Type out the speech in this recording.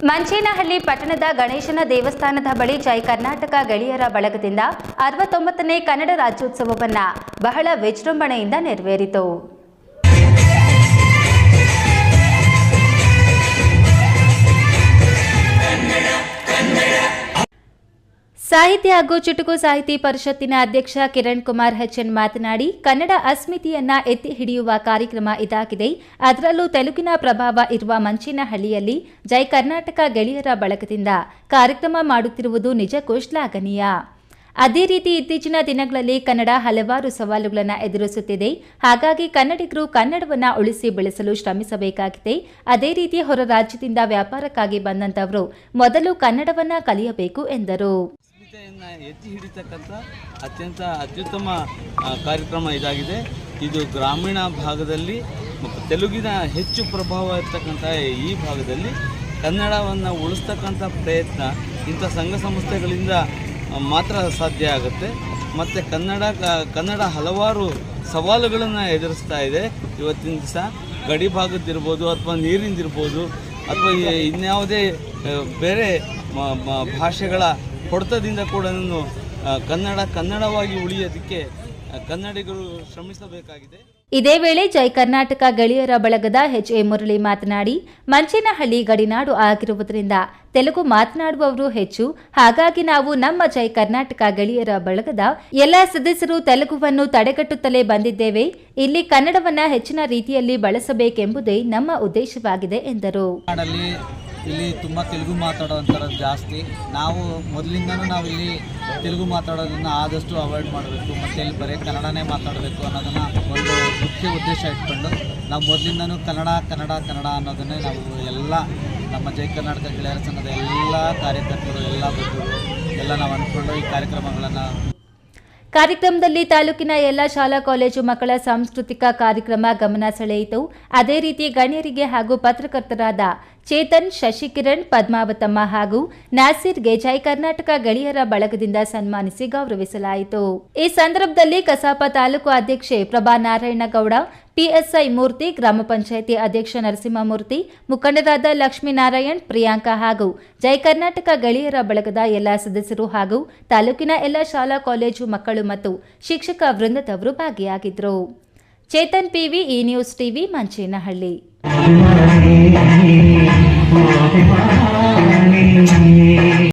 ಮಂಚೇನಹಳ್ಳಿ ಪಟ್ಟಣದ ಗಣೇಶನ ದೇವಸ್ಥಾನದ ಬಳಿ ಜೈ ಕರ್ನಾಟಕ ಗೆಳೆಯರ ಬಳಗದಿಂದ 69ನೇ ಕನ್ನಡ ರಾಜ್ಯೋತ್ಸವವನ್ನು ಬಹಳ ವಿಜೃಂಭಣೆಯಿಂದ ನೆರವೇರಿತು. ಸಾಹಿತ್ಯ ಹಾಗೂ ಚುಟುಕು ಸಾಹಿತಿ ಪರಿಷತ್ತಿನ ಅಧ್ಯಕ್ಷ ಕಿರಣ್ ಕುಮಾರ್ ಎಚ್ಎನ್ ಮಾತನಾಡಿ, ಕನ್ನಡ ಅಸ್ಮಿತೆಯನ್ನ ಎತ್ತಿ ಹಿಡಿಯುವ ಕಾರ್ಯಕ್ರಮ ಇದಾಗಿದೆ. ಅದರಲ್ಲೂ ತೆಲುಗಿನ ಪ್ರಭಾವ ಇರುವ ಮಂಚೇನಹಳ್ಳಿಯಲ್ಲಿ ಜೈ ಕರ್ನಾಟಕ ಗೆಳೆಯರ ಬಳಗದಿಂದ ಕಾರ್ಯಕ್ರಮ ಮಾಡುತ್ತಿರುವುದು ನಿಜಕ್ಕೂ ಶ್ಲಾಘನೀಯ. ಅದೇ ರೀತಿ ಇತ್ತೀಚಿನ ದಿನಗಳಲ್ಲಿ ಕನ್ನಡ ಹಲವಾರು ಸವಾಲುಗಳನ್ನು ಎದುರಿಸುತ್ತಿದೆ. ಹಾಗಾಗಿ ಕನ್ನಡಿಗರು ಕನ್ನಡವನ್ನು ಉಳಿಸಿ ಬೆಳೆಸಲು ಶ್ರಮಿಸಬೇಕಾಗಿದೆ. ಅದೇ ರೀತಿ ಹೊರ ರಾಜ್ಯದಿಂದ ವ್ಯಾಪಾರಕ್ಕಾಗಿ ಬಂದಂತವರು ಮೊದಲು ಕನ್ನಡವನ್ನ ಕಲಿಯಬೇಕು ಎಂದರು. ಎತ್ತಿ ಹಿಡಿತಕ್ಕಂಥ ಅತ್ಯಂತ ಅತ್ಯುತ್ತಮ ಕಾರ್ಯಕ್ರಮ ಇದಾಗಿದೆ. ಇದು ಗ್ರಾಮೀಣ ಭಾಗದಲ್ಲಿ ತೆಲುಗಿನ ಹೆಚ್ಚು ಪ್ರಭಾವ ಇರ್ತಕ್ಕಂಥ ಈ ಭಾಗದಲ್ಲಿ ಕನ್ನಡವನ್ನು ಉಳಿಸ್ತಕ್ಕಂಥ ಪ್ರಯತ್ನ ಇಂಥ ಸಂಘ ಸಂಸ್ಥೆಗಳಿಂದ ಮಾತ್ರ ಸಾಧ್ಯ ಆಗುತ್ತೆ. ಮತ್ತು ಕನ್ನಡ ಹಲವಾರು ಸವಾಲುಗಳನ್ನು ಎದುರಿಸ್ತಾ ಇದೆ. ಇವತ್ತಿನ ದಿವಸ ಗಡಿ ಭಾಗದ್ದಿರ್ಬೋದು ಅಥವಾ ನೀರಿಂದಿರ್ಬೋದು ಅಥವಾ ಇನ್ಯಾವುದೇ ಬೇರೆ ಭಾಷೆಗಳ ಹೊಡೆತದಿಂದ ಕೂಡ ಕನ್ನಡವಾಗಿ ಉಳಿಯೋದಕ್ಕೆ ಕನ್ನಡಿಗರು ಶ್ರಮಿಸಬೇಕಾಗಿದೆ. ಇದೇ ವೇಳೆ ಜೈ ಕರ್ನಾಟಕ ಗೆಳೆಯರ ಬಳಗದ ಎಚ್ಎ ಮುರಳಿ ಮಾತನಾಡಿ, ಮಂಚೇನಹಳ್ಳಿ ಗಡಿನಾಡು ಆಗಿರುವುದರಿಂದ ತೆಲುಗು ಮಾತನಾಡುವವರು ಹೆಚ್ಚು. ಹಾಗಾಗಿ ನಾವು ನಮ್ಮ ಜೈ ಕರ್ನಾಟಕ ಗೆಳೆಯರ ಬಳಗದ ಎಲ್ಲ ಸದಸ್ಯರು ತೆಲುಗುವನ್ನು ತಡೆಗಟ್ಟುತ್ತಲೇ ಬಂದಿದ್ದೇವೆ. ಇಲ್ಲಿ ಕನ್ನಡವನ್ನ ಹೆಚ್ಚಿನ ರೀತಿಯಲ್ಲಿ ಬಳಸಬೇಕೆಂಬುದೇ ನಮ್ಮ ಉದ್ದೇಶವಾಗಿದೆ ಎಂದರು. ಇಲ್ಲಿ ತುಂಬ ತೆಲುಗು ಮಾತಾಡೋವಂಥದ್ದು ಜಾಸ್ತಿ. ನಾವು ಮೊದಲಿಂದನೂ ನಾವು ಇಲ್ಲಿ ತೆಲುಗು ಮಾತಾಡೋದನ್ನು ಆದಷ್ಟು ಅವಾಯ್ಡ್ ಮಾಡಬೇಕು ಮತ್ತು ಇಲ್ಲಿ ಬರೀ ಕನ್ನಡನೇ ಮಾತಾಡಬೇಕು ಅನ್ನೋದನ್ನು ಒಂದು ಮುಖ್ಯ ಉದ್ದೇಶ ಇಟ್ಕೊಂಡು ನಾವು ಮೊದಲಿಂದನೂ ಕನ್ನಡ ಅನ್ನೋದನ್ನೇ ನಾವು ಎಲ್ಲ ನಮ್ಮ ಜೈ ಕರ್ನಾಟಕ ಗೆಳೆಯರ ಸಂಘದ ಎಲ್ಲ ಕಾರ್ಯಕರ್ತರು ಎಲ್ಲ ಬದ್ಧರು ಎಲ್ಲ ನಾವು ಅಂದ್ಕೊಂಡು ಈ ಕಾರ್ಯಕ್ರಮದಲ್ಲಿ ತಾಲೂಕಿನ ಎಲ್ಲ ಶಾಲಾ ಕಾಲೇಜು ಮಕ್ಕಳ ಸಾಂಸ್ಕೃತಿಕ ಕಾರ್ಯಕ್ರಮ ಗಮನ ಸೆಳೆಯಿತು. ಅದೇ ರೀತಿ ಗಣ್ಯರಿಗೆ ಹಾಗೂ ಪತ್ರಕರ್ತರಾದ ಚೇತನ್, ಶಶಿಕಿರಣ್, ಪದ್ಮಾವತಮ್ಮ ಹಾಗೂ ನಾಸಿರ್ಗೆ ಜೈ ಕರ್ನಾಟಕ ಗೆಳೆಯರ ಬಳಗದಿಂದ ಸನ್ಮಾನಿಸಿ ಗೌರವಿಸಲಾಯಿತು. ಈ ಸಂದರ್ಭದಲ್ಲಿ ಕಸಾಪ ತಾಲೂಕು ಅಧ್ಯಕ್ಷೆ ಪ್ರಭಾ ನಾರಾಯಣಗೌಡ, ಪಿಎಸ್ಐ ಮೂರ್ತಿ, ಗ್ರಾಮ ಪಂಚಾಯಿತಿ ಅಧ್ಯಕ್ಷ ನರಸಿಂಹಮೂರ್ತಿ, ಮುಖಂಡರಾದ ಲಕ್ಷ್ಮೀನಾರಾಯಣ್, ಪ್ರಿಯಾಂಕಾ ಹಾಗೂ ಜೈ ಕರ್ನಾಟಕ ಗೆಳೆಯರ ಬಳಗದ ಎಲ್ಲ ಸದಸ್ಯರು ಹಾಗೂ ತಾಲೂಕಿನ ಎಲ್ಲ ಶಾಲಾ ಕಾಲೇಜು ಮಕ್ಕಳು ಮತ್ತು ಶಿಕ್ಷಕ ವೃಂದದವರು ಭಾಗಿಯಾಗಿದ್ದರು. Chetan PV, E news TV, Manchenahalli.